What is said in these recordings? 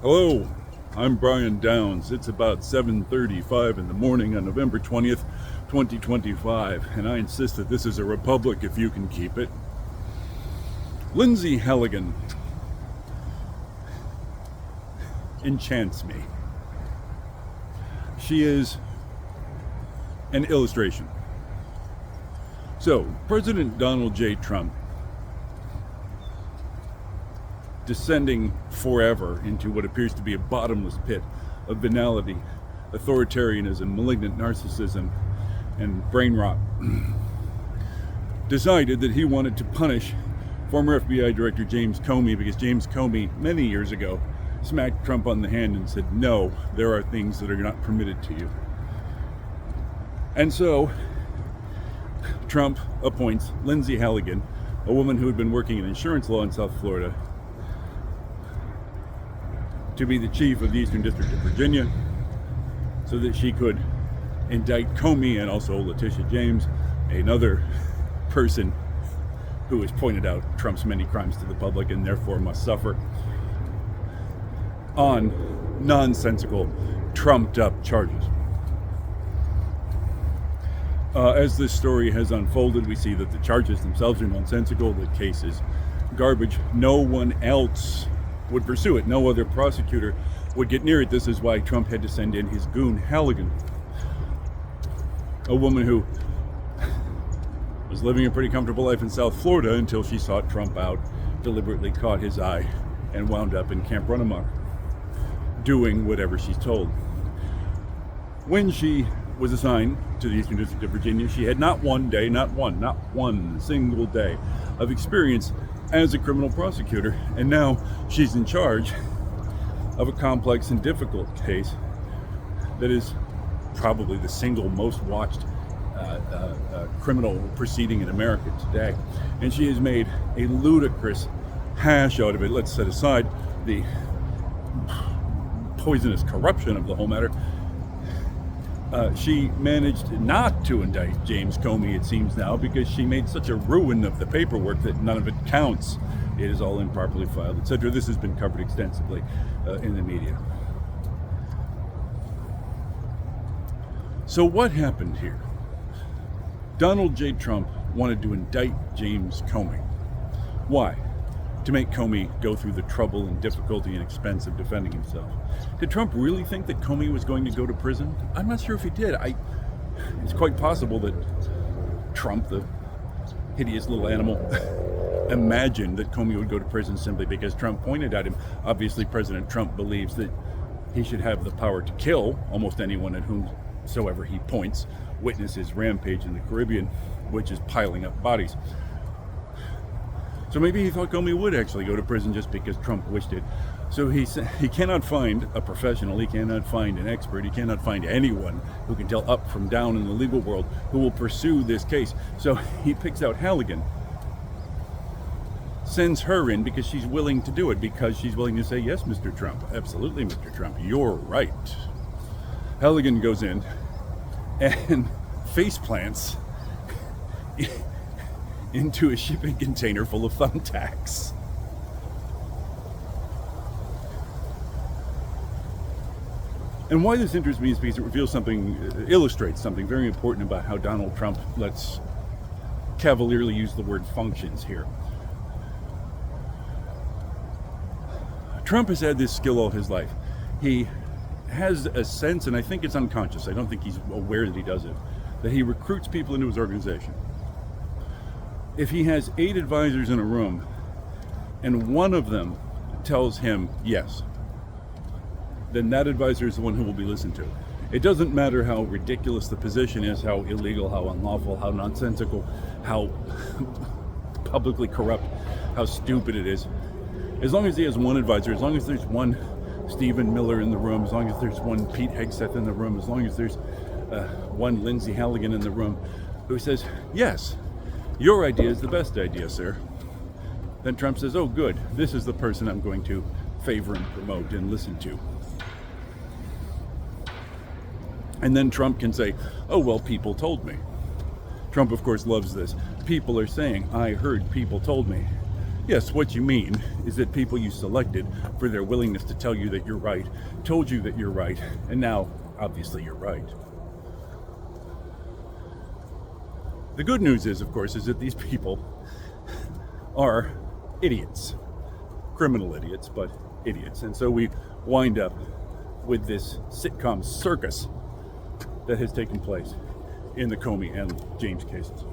Hello, I'm Brian Downs. It's about 7:35 in the morning on November 20th, 2025, and I insist that this is a republic if you can keep it. Lindsey Halligan enchants me. She is an illustration. So, President Donald J. Trump, descending forever into what appears to be a bottomless pit of venality, authoritarianism, malignant narcissism, and brain rot, decided that he wanted to punish former FBI Director James Comey because James Comey, many years ago, smacked Trump on the hand and said, no, there are things that are not permitted to you. And so, Trump appoints Lindsey Halligan, a woman who had been working in insurance law in South Florida, to be the chief of the Eastern District of Virginia so that she could indict Comey and also Letitia James, another person who has pointed out Trump's many crimes to the public and therefore must suffer, on nonsensical, trumped-up charges. As this story has unfolded, we see that the charges themselves are nonsensical, the case is garbage. No one else would pursue it. No other prosecutor would get near it. This is why Trump had to send in his goon, Halligan, a woman who was living a pretty comfortable life in South Florida until she sought Trump out, deliberately caught his eye, and wound up in Camp Runamuck, doing whatever she's told. When she was assigned to the Eastern District of Virginia, she had not one single day of experience as a criminal prosecutor, and now she's in charge of a complex and difficult case that is probably the single most watched criminal proceeding in America today, and she has made a ludicrous hash out of it. Let's set aside the poisonous corruption of the whole matter. She managed not to indict James Comey, it seems now, because she made such a ruin of the paperwork that none of it counts. It is all improperly filed, etc. This has been covered extensively in the media. So what happened here? Donald J. Trump wanted to indict James Comey. Why? To make Comey go through the trouble and difficulty and expense of defending himself. Did Trump really think that Comey was going to go to prison? I'm not sure if he did. It's quite possible that Trump, the hideous little animal, imagined that Comey would go to prison simply because Trump pointed at him. Obviously, President Trump believes that he should have the power to kill almost anyone at whomsoever he points. Witness his rampage in the Caribbean, which is piling up bodies. So maybe he thought Comey would actually go to prison just because Trump wished it. So he cannot find a professional, he cannot find an expert, he cannot find anyone who can tell up from down in the legal world who will pursue this case. So he picks out Halligan, sends her in because she's willing to do it, because she's willing to say, yes, Mr. Trump, absolutely, Mr. Trump, you're right. Halligan goes in and face plants into a shipping container full of thumbtacks. And why this interests me is because it illustrates something very important about how Donald Trump, let's cavalierly use the word functions here. Trump has had this skill all his life. He has a sense, and I think it's unconscious, I don't think he's aware that he does it, that he recruits people into his organization. If he has 8 advisors in a room and one of them tells him yes, then that advisor is the one who will be listened to. It doesn't matter how ridiculous the position is, how illegal, how unlawful, how nonsensical, how publicly corrupt, how stupid it is. As long as he has one advisor, as long as there's one Stephen Miller in the room, as long as there's one Pete Hegseth in the room, as long as there's one Lindsey Halligan in the room who says, yes, your idea is the best idea, sir. Then Trump says, oh, good, this is the person I'm going to favor and promote and listen to. And then Trump can say, oh, well, people told me. Trump, of course, loves this. People are saying, I heard, people told me. Yes, what you mean is that people you selected for their willingness to tell you that you're right told you that you're right, and now, obviously, you're right. The good news is, of course, is that these people are idiots. Criminal idiots, but idiots. And so we wind up with this sitcom circus that has taken place in the Comey and James cases.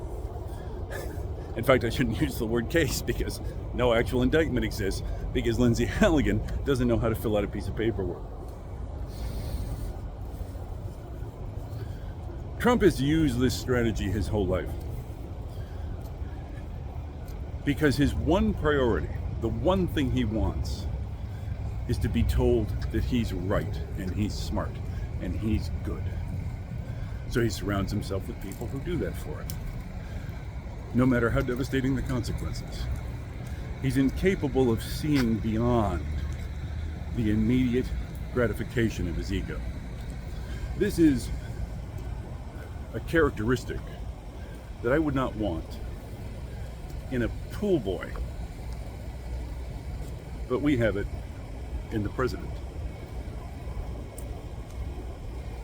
In fact, I shouldn't use the word case because no actual indictment exists because Lindsey Halligan doesn't know how to fill out a piece of paperwork. Trump has used this strategy his whole life because his one priority, the one thing he wants, is to be told that he's right and he's smart and he's good. So he surrounds himself with people who do that for him, no matter how devastating the consequences. He's incapable of seeing beyond the immediate gratification of his ego. This is a characteristic that I would not want in a pool boy, but we have it in the president.